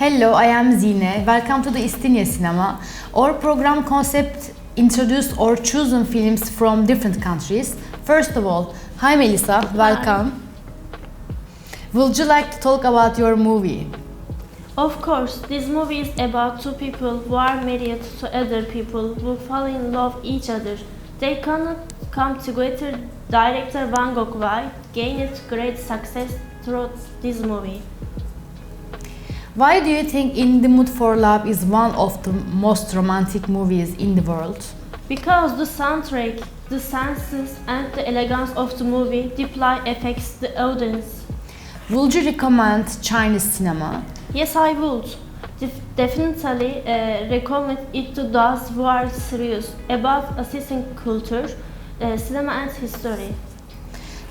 Hello, I am Zine. Welcome to the Istinya Cinema. Our program concept introduced or chosen films from different countries. First of all, hi Melissa, welcome. Would you like to talk about your movie? Of course, this movie is about two people who are married to other people who fall in love each other. They cannot come together. Director Van Gogh Wai gained great success through this movie. Why do you think In the Mood for Love is one of the most romantic movies in the world? Because the soundtrack, the senses, and the elegance of the movie deeply affects the audience. Would you recommend Chinese cinema? Yes, I would. Definitely recommend it to those who are serious about assessing culture, cinema, and history.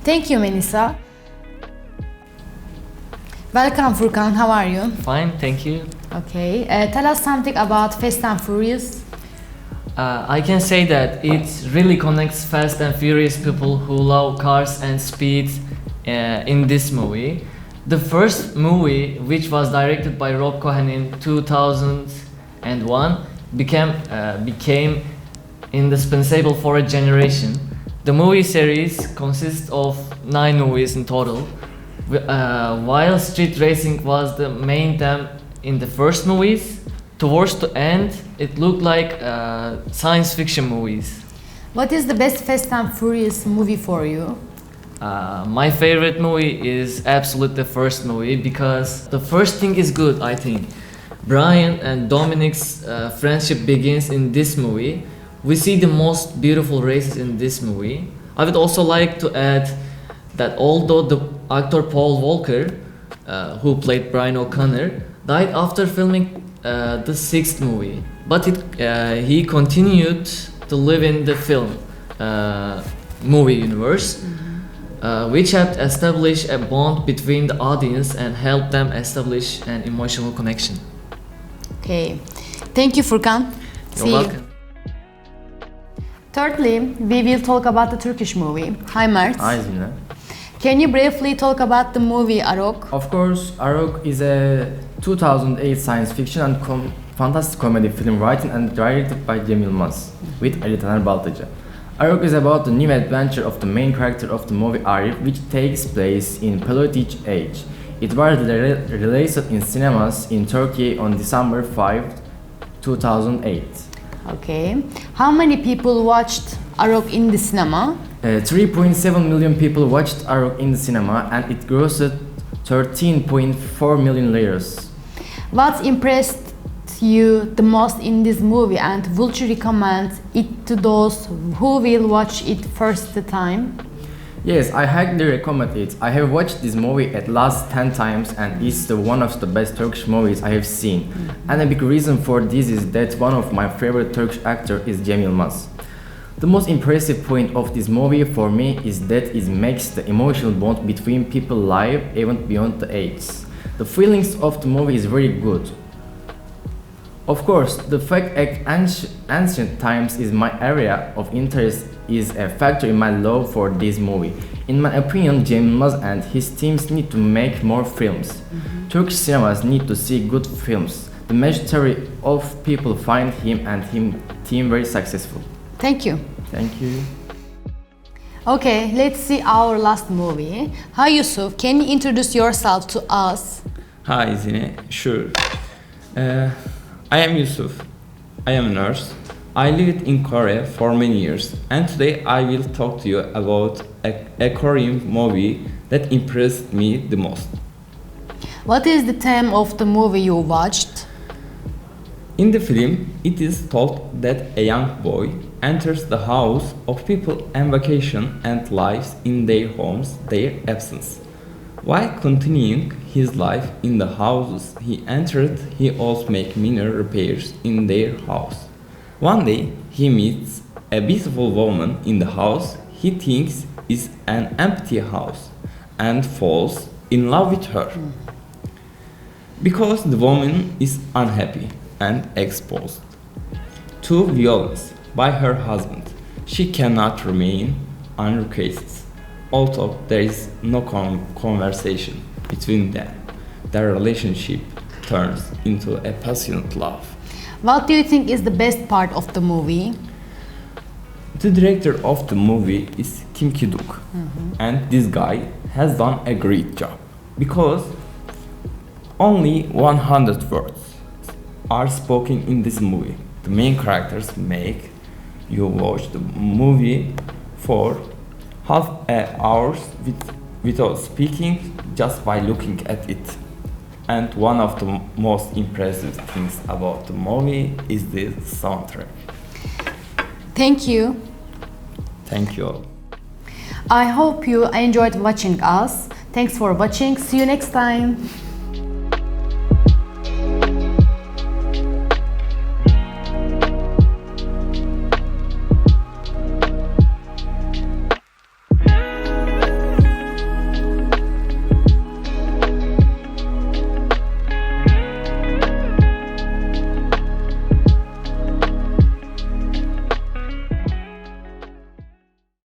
Thank you, Melissa. Welcome, Furkan. How are you? Fine, thank you. Okay. Tell us something about Fast and Furious. I can say that it really connects Fast and Furious people who love cars and speed in this movie. The first movie, which was directed by Rob Cohen in 2001, became indispensable for a generation. The movie series consists of 9 movies in total. While street racing was the main theme in the first movies, towards the end it looked like science fiction movies. What is the best Fast and Furious movie for you? My favorite movie is absolutely the first movie because the first thing is good, I think. Brian and Dominic's friendship begins in this movie. We see the most beautiful races in this movie. I would also like to add that although the actor Paul Walker, who played Brian O'Connor, died after filming the 6th movie, but he continued to live in the film movie universe, which helped establish a bond between the audience and helped them establish an emotional connection. Okay. Thank you, Furkan. You're welcome. Thirdly, we will talk about the Turkish movie. Hi, Mert. Hi, Zina. Can you briefly talk about the movie Arok? Of course, Arok is a 2008 science fiction and fantastic comedy film written and directed by Cem Yılmaz with Ali Taner Baltacı. Arok is about the new adventure of the main character of the movie Arif, which takes place in Paleolithic age. It was released in cinemas in Turkey on December 5, 2008. Okay. How many people watched Arok in the cinema? 3.7 million people watched Arok in the cinema and it grossed 13.4 million liras. What impressed you the most in this movie and would you recommend it to those who will watch it first time? Yes, I highly recommend it. I have watched this movie at least 10 times and it's one of the best Turkish movies I have seen. And a big reason for this is that one of my favorite Turkish actors is Cem Yılmaz. The most impressive point of this movie for me is that it makes the emotional bond between people live even beyond the age. The feelings of the movie is very good. Of course, the fact that ancient times is my area of interest is a factor in my love for this movie. In my opinion, Cem Yılmaz and his teams need to make more films. Turkish cinemas need to see good films. The majority of people find him and his team very successful. Thank you. Thank you. Okay, let's see our last movie. Hi Yusuf, can you introduce yourself to us? Hi Zine, sure. I am Yusuf. I am a nurse. I lived in Korea for many years and today I will talk to you about a Korean movie that impressed me the most. What is the theme of the movie you watched? In the film, it is told that a young boy enters the house of people on vacation and lives in their homes their absence. While continuing his life in the houses he entered, he also makes minor repairs in their house. One day, he meets a beautiful woman in the house he thinks is an empty house and falls in love with her. Because the woman is unhappy and exposed to violence by her husband, she cannot remain unrequited. Although there is no conversation between them, their relationship turns into a passionate love. What do you think is the best part of the movie? The director of the movie is Kim Ki-duk, and this guy has done a great job because only 100 words are spoken in this movie. The main characters make you watch the movie for half an hour without speaking, just by looking at it. And one of the most impressive things about the movie is the soundtrack. Thank you. Thank you all. I hope you enjoyed watching us. Thanks for watching. See you next time.